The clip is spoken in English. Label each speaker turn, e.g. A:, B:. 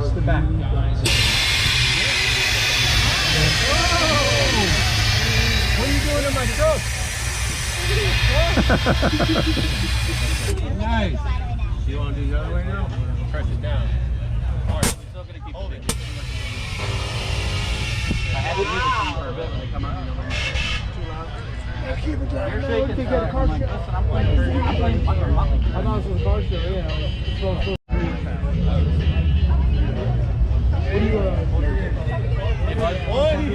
A: watch the back. What are you doing in my truck? Nice. You want to do the other way now? Press it down. Alright, we're still going to keep it. I had to use it for a bit when they come out.
B: Keep it down.
A: You're shaking. Get a car show. Listen, I'm playing fucking Motley. I thought this was a car show, yeah. What do you